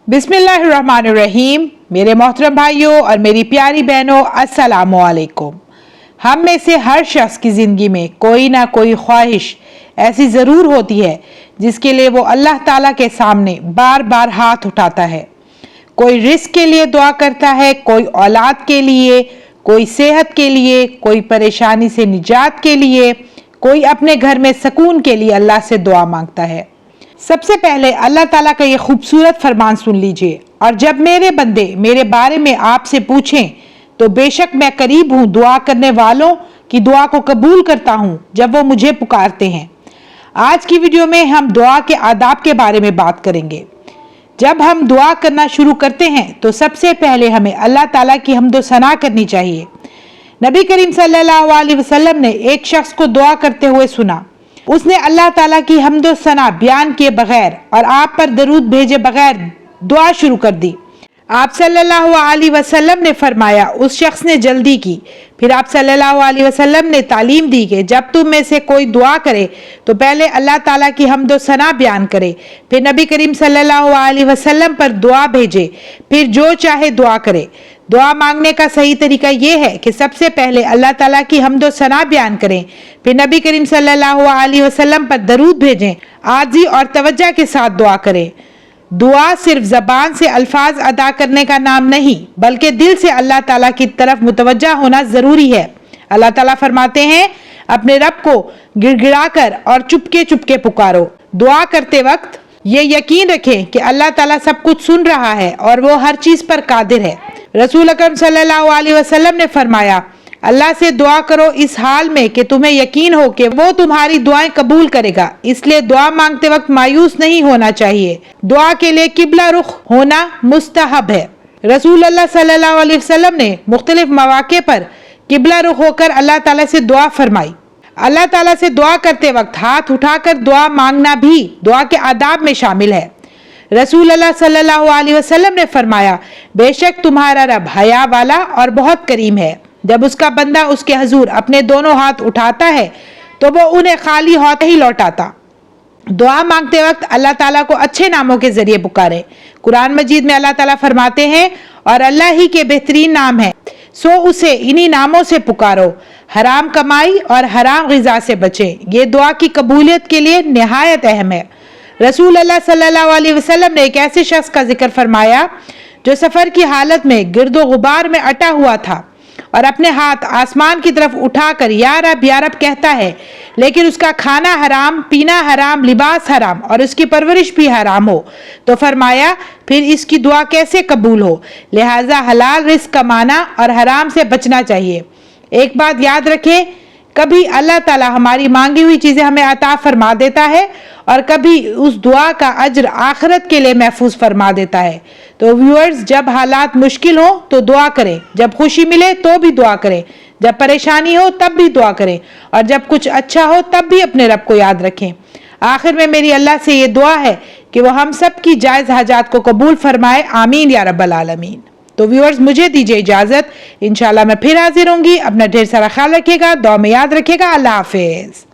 बिस्मिल्लाहिर्रहमानिर्रहीम। मेरे मोहतरम भाइयों और मेरी प्यारी बहनों, अस्सलामु अलैकुम। हम में से हर शख्स की ज़िंदगी में कोई ना कोई ख्वाहिश ऐसी ज़रूर होती है जिसके लिए वो अल्लाह ताला के सामने बार बार हाथ उठाता है। कोई रिस्क के लिए दुआ करता है, कोई औलाद के लिए, कोई सेहत के लिए, कोई परेशानी से निजात के लिए, कोई अपने घर में सुकून के लिए अल्लाह से दुआ मांगता है। सबसे पहले अल्लाह ताला का ये खूबसूरत फरमान सुन लीजिए, और जब मेरे बंदे मेरे बारे में आपसे पूछें तो बेशक मैं करीब हूँ दुआ करने वालों की दुआ को कबूल करता हूँ जब वो मुझे पुकारते हैं। आज की वीडियो में हम दुआ के आदाब के बारे में बात करेंगे। जब हम दुआ करना शुरू करते हैं तो सबसे पहले हमें अल्लाह ताला की हम्दो सना करनी चाहिए। नबी करीम सल्लल्लाहु अलैहि वसल्लम ने एक शख्स को दुआ करते हुए सुना। उसने अल्लाह ताला की हम्दो सना बयान किए बगैर और आप पर दरूद भेजे बगैर दुआ शुरू कर दी। आप सल्लल्लाहु अलैहि वसल्लम ने फरमाया, उस शख्स ने जल्दी की। फिर आप सल्लल्लाहु अलैहि वसल्लम ने तालीम दी कि जब तुम में से कोई दुआ करे तो पहले अल्लाह ताला की हम्दो सना बयान करे, फिर नबी करीम सल्लल्लाहु अलैहि वसल्लम पर दुआ भेजे, फिर जो चाहे दुआ करे। दुआ मांगने का सही तरीका ये है कि सबसे पहले अल्लाह ताला की हम्दो सना बयान करें, फिर नबी करीम सल्लल्लाहु अलैहि वसल्लम पर दरूद भेजें, आजी और तवज्जो के साथ दुआ करें। दुआ सिर्फ ज़बान से अल्फाज अदा करने का नाम नहीं, बल्कि दिल से अल्लाह ताला की तरफ मुतवज्जा होना ज़रूरी है। अल्लाह ताला फरमाते हैं, अपने रब को गिड़गिड़ाकर और चुपके चुपके पुकारो। दुआ करते वक्त ये यकीन रखें कि अल्लाह ताला सब कुछ सुन रहा है और वो हर चीज़ पर कादिर है। रसूल अकरम सल्लल्लाहु अलैहि वसल्लम ने फरमाया, अल्लाह से दुआ करो इस हाल में कि तुम्हें यकीन हो कि वो तुम्हारी दुआएं कबूल करेगा। इसलिए दुआ मांगते वक्त मायूस नहीं होना चाहिए। दुआ के लिए किबला रुख होना मुस्तहब है। रसूल अल्लाह सल्लल्लाहु अलैहि वसल्लम ने मुख्तलिफ मौके पर किबला रुख होकर अल्लाह ताला से दुआ फरमाई। अल्लाह ताला से दुआ करते वक्त हाथ उठाकर दुआ मांगना भी दुआ के आदाब में शामिल है। रसूल अल्लाह सल्लल्लाहु अलैहि वसल्लम ने फरमाया, बेशक तुम्हारा रब हया वाला और बहुत करीम है। जब उसका बंदा उसके हजूर अपने दोनों हाथ उठाता है तो वो उन्हें खाली हाथ ही लौटाता। दुआ मांगते वक्त अल्लाह ताला को अच्छे नामों के जरिए पुकारें। कुरान मजीद में अल्लाह ताला फरमाते हैं, और अल्लाह ही के बेहतरीन नाम है सो उसे इन्हीं नामों से पुकारो। हराम कमाई और हराम ग़िज़ा से बचें। ये दुआ की कबूलियत के लिए नहायत अहम है। रसूल अल्लाह सल्लल्लाहु अलैहि वसल्लम ने एक ऐसे शख्स का जिक्र फरमाया जो सफ़र की हालत में गिरदो गुबार में अटा हुआ था और अपने हाथ आसमान की तरफ उठाकर या रब कहता है, लेकिन उसका खाना हराम, पीना हराम, लिबास हराम और उसकी परवरिश भी हराम हो। तो फरमाया, फिर इसकी दुआ कैसे कबूल हो? लिहाजा हलाल रिस्क कमाना और हराम से बचना चाहिए। एक बात याद रखें, कभी अल्लाह ताला हमारी मांगी हुई चीज़ें हमें अता फरमा देता है और कभी उस दुआ का अज्र आखिरत के लिए महफूज फरमा देता है। तो व्यूअर्स, जब हालात मुश्किल हो तो दुआ करें, जब खुशी मिले तो भी दुआ करें, जब परेशानी हो तब भी दुआ करें, और जब कुछ अच्छा हो तब भी अपने रब को याद रखें। आखिर में मेरी अल्लाह से ये दुआ है कि वो हम सब की जायज़ हाजात को कबूल फरमाए। आमीन या रब्बल आलमीन। तो व्यूअर्स, मुझे दीजिए इजाज़त। इंशाल्लाह मैं फिर हाजिर होंगी। अपना ढेर सारा ख्याल रखिएगा, दुआ में याद रखिएगा। अल्लाह हाफिज़।